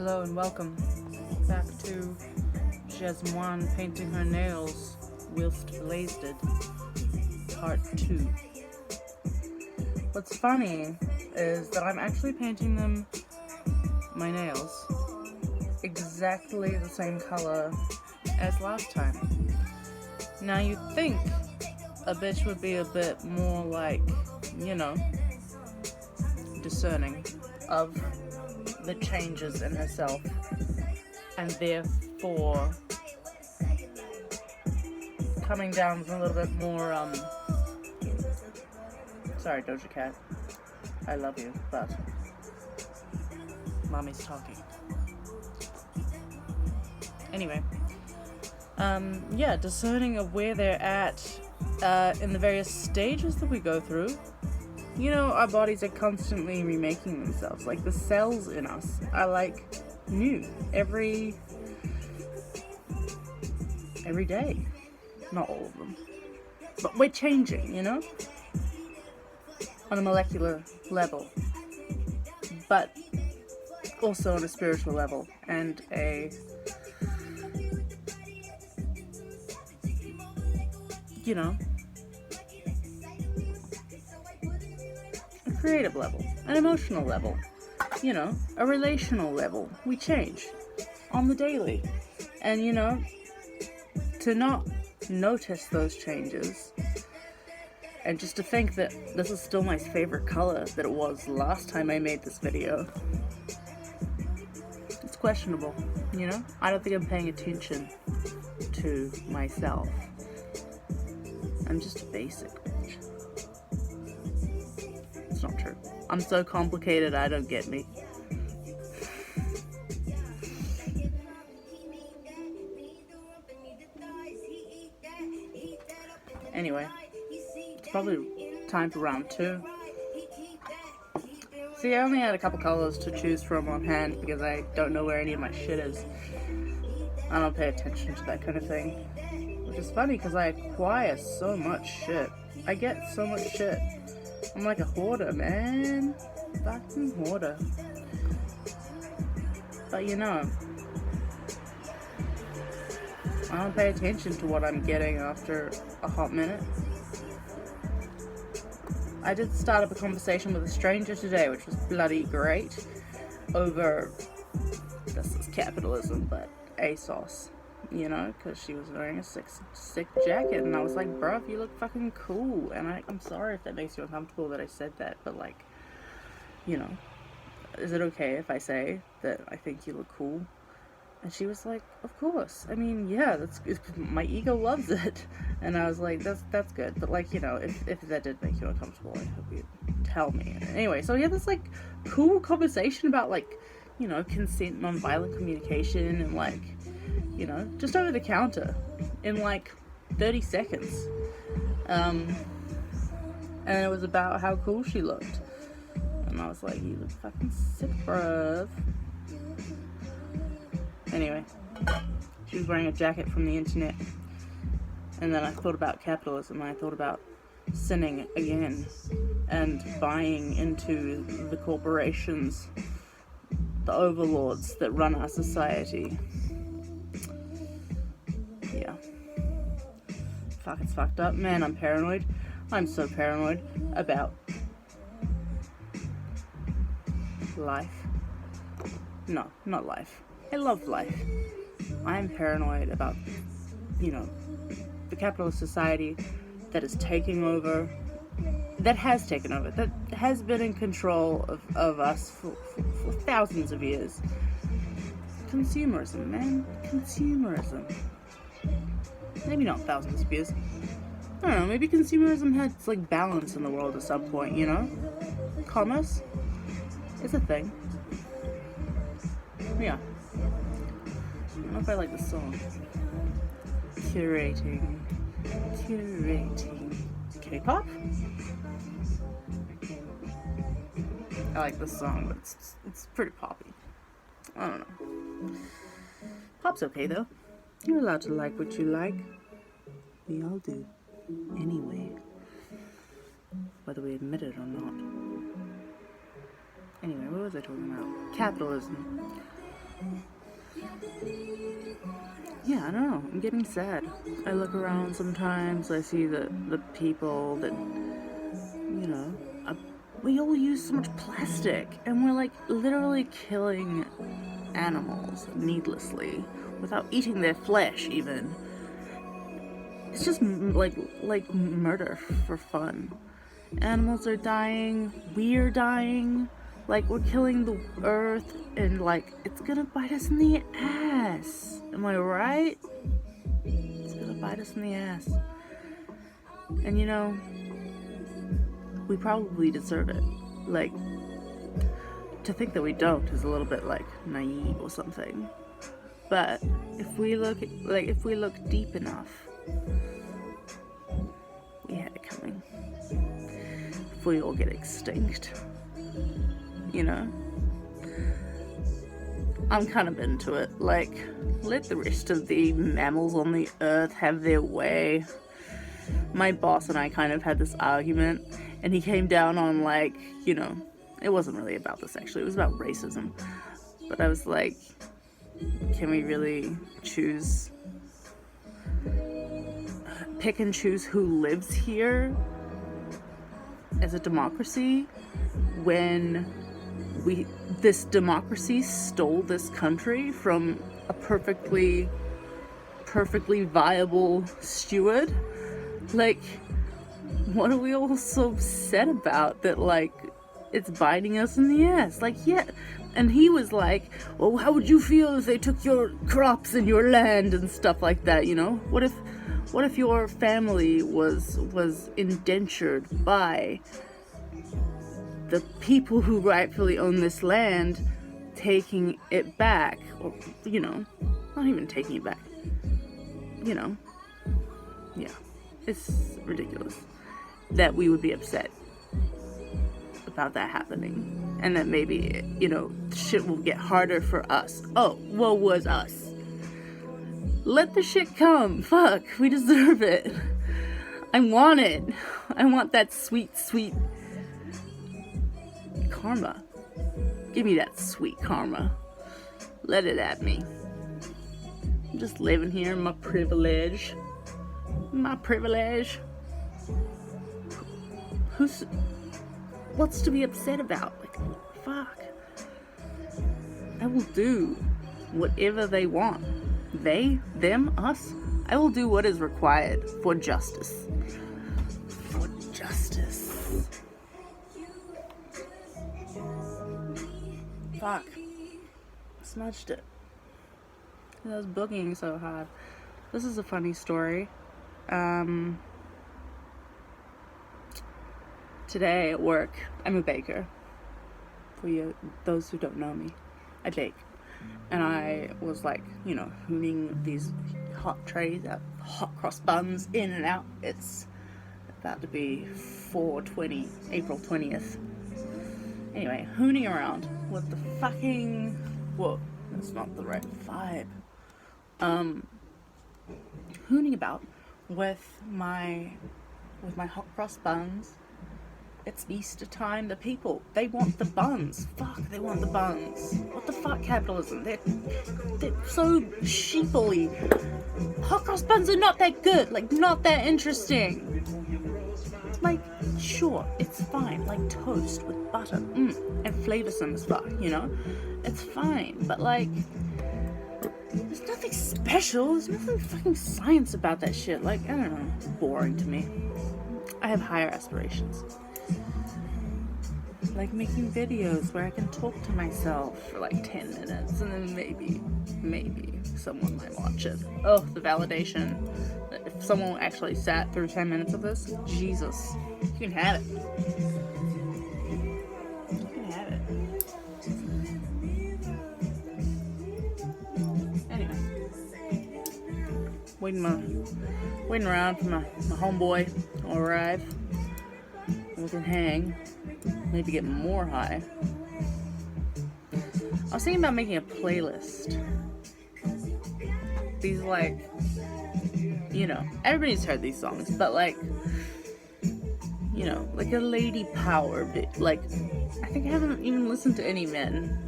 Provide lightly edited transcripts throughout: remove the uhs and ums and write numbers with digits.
Hello and welcome back to Jasmine painting her nails whilst blasted, part 2. What's funny is that I'm actually painting my nails, exactly the same color as last time. Now you'd think a bitch would be a bit more like, discerning of the changes in herself, and therefore coming down with a little bit more, sorry Doja Cat, I love you, but mommy's talking. Anyway, discerning of where they're at in the various stages that we go through. You know, our bodies are constantly remaking themselves. Like, the cells in us are like new every day. Not all of them, but we're changing, on a molecular level, but also on a spiritual level and a creative level, an emotional level, a relational level. We change on the daily. And, to not notice those changes and just to think that this is still my favorite color that it was last time I made this video, it's questionable, I don't think I'm paying attention to myself. I'm just a basic bitch. It's not true. I'm so complicated, I don't get me. Anyway, it's probably time for round 2. See, I only had a couple colors to choose from on hand because I don't know where any of my shit is. I don't pay attention to that kind of thing. Which is funny because I acquire so much shit. I get so much shit. I'm like a hoarder, man. Fucking hoarder. But I don't pay attention to what I'm getting after a hot minute. I did start up a conversation with a stranger today, which was bloody great, over, this is capitalism, but ASOS, because she was wearing a sick jacket, and I was like, bruv, you look fucking cool, and I'm sorry if that makes you uncomfortable that I said that, but is it okay if I say that I think you look cool? And she was like, of course. I mean, yeah, my ego loves it. And I was like, that's good. But if that did make you uncomfortable, I hope you tell me. Anyway, so we had this cool conversation about consent, nonviolent communication, and just over the counter in 30 seconds. And it was about how cool she looked. And I was like, you look fucking sick, bruv. Anyway, she was wearing a jacket from the internet, and then I thought about capitalism, and I thought about sinning again, and buying into the corporations, the overlords that run our society. Yeah. Fuck, it's fucked up. Man, I'm paranoid. I'm so paranoid about life. No, not life. I love life. I'm paranoid about, the capitalist society that is taking over, that has taken over, that has been in control of us for thousands of years. Consumerism, man. Consumerism. Maybe not thousands of years. I don't know, maybe consumerism had balance in the world at some point, Commerce is a thing. Yeah. I don't know if I like the song. Curating K-pop? I like this song, but it's pretty poppy. I don't know. Pop's okay though. You're allowed to like what you like. We all do. Anyway. Whether we admit it or not. Anyway, what was I talking about? Capitalism. yeah, I don't know. I'm getting sad. I look around sometimes. I see the people that, we all use so much plastic, and we're like literally killing animals needlessly without eating their flesh even. It's just like murder for fun. Animals are dying, we're dying, like we're killing the earth, and like it's gonna bite us in the ass. Am I right? It's gonna bite us in the ass. And we probably deserve it. Like, to think that we don't is a little bit like naive or something. But if we look deep enough, we had it coming. If we all get extinct, I'm kind of into it. Like, let the rest of the mammals on the earth have their way. My boss and I kind of had this argument, and he came down on it wasn't really about this actually, it was about racism. But I was like, can we really pick and choose who lives here as a democracy when this democracy stole this country from a perfectly viable steward? Like, what are we all so upset about that, like, it's biting us in the ass? Like, yeah. And he was like, well, how would you feel if they took your crops and your land and stuff like that, What if your family was indentured by the people who rightfully own this land, taking it back, or, not even taking it back, yeah, it's ridiculous that we would be upset about that happening, and that maybe, shit will get harder for us. Oh, what was us? Let the shit come. Fuck, we deserve it. I want it. I want that sweet, sweet karma. Give me that sweet karma. Let it at me. I'm just living here in my privilege. My privilege. What's to be upset about? Like, fuck. I will do whatever they want. They, them, us. I will do what is required for justice. For justice. Fuck. Smudged it. I was boogieing so hard. This is a funny story. Today at work, I'm a baker. For those who don't know me, I bake. And I was like, hooning these hot trays out, hot cross buns in and out. It's about to be 4/20, April 20th. Anyway, hooning around with the fucking, whoa, that's not the right vibe. Hooning about with my hot cross buns. It's Easter time. The people, they want the buns. Fuck, they want the buns. What the fuck, capitalism? They're so sheepily. Hot cross buns are not that good. Like, not that interesting. Like, sure, it's fine. Like toast with butter. And flavorsome as fuck, It's fine. But, like, there's nothing special. There's nothing fucking science about that shit. Like, I don't know. It's boring to me. I have higher aspirations. Like making videos where I can talk to myself for like 10 minutes and then maybe someone might watch it. Oh, the validation. If someone actually sat through 10 minutes of this, Jesus, you can have it. You can have it. Anyway, waiting around for my homeboy to arrive. We can hang. Maybe get more high. I was thinking about making a playlist. These, like, everybody's heard these songs, but like a lady power bit. Like, I think I haven't even listened to any men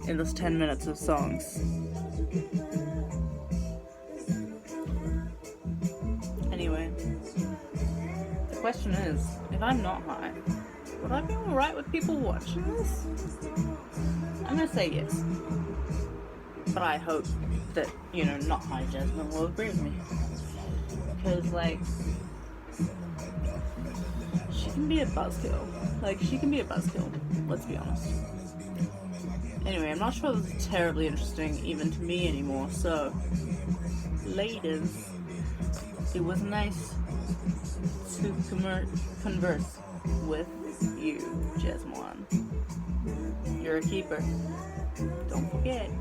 in this 10 minutes of songs. Anyway, the question is, if I'm not high, would I be alright with people watching this? I'm gonna say yes. But I hope that, not high Jasmine will agree with me. Because, like, she can be a buzzkill. Let's be honest. Anyway, I'm not sure this is terribly interesting even to me anymore, so, ladies, it was nice to converse with you, Jasmine. You're a keeper. Don't forget.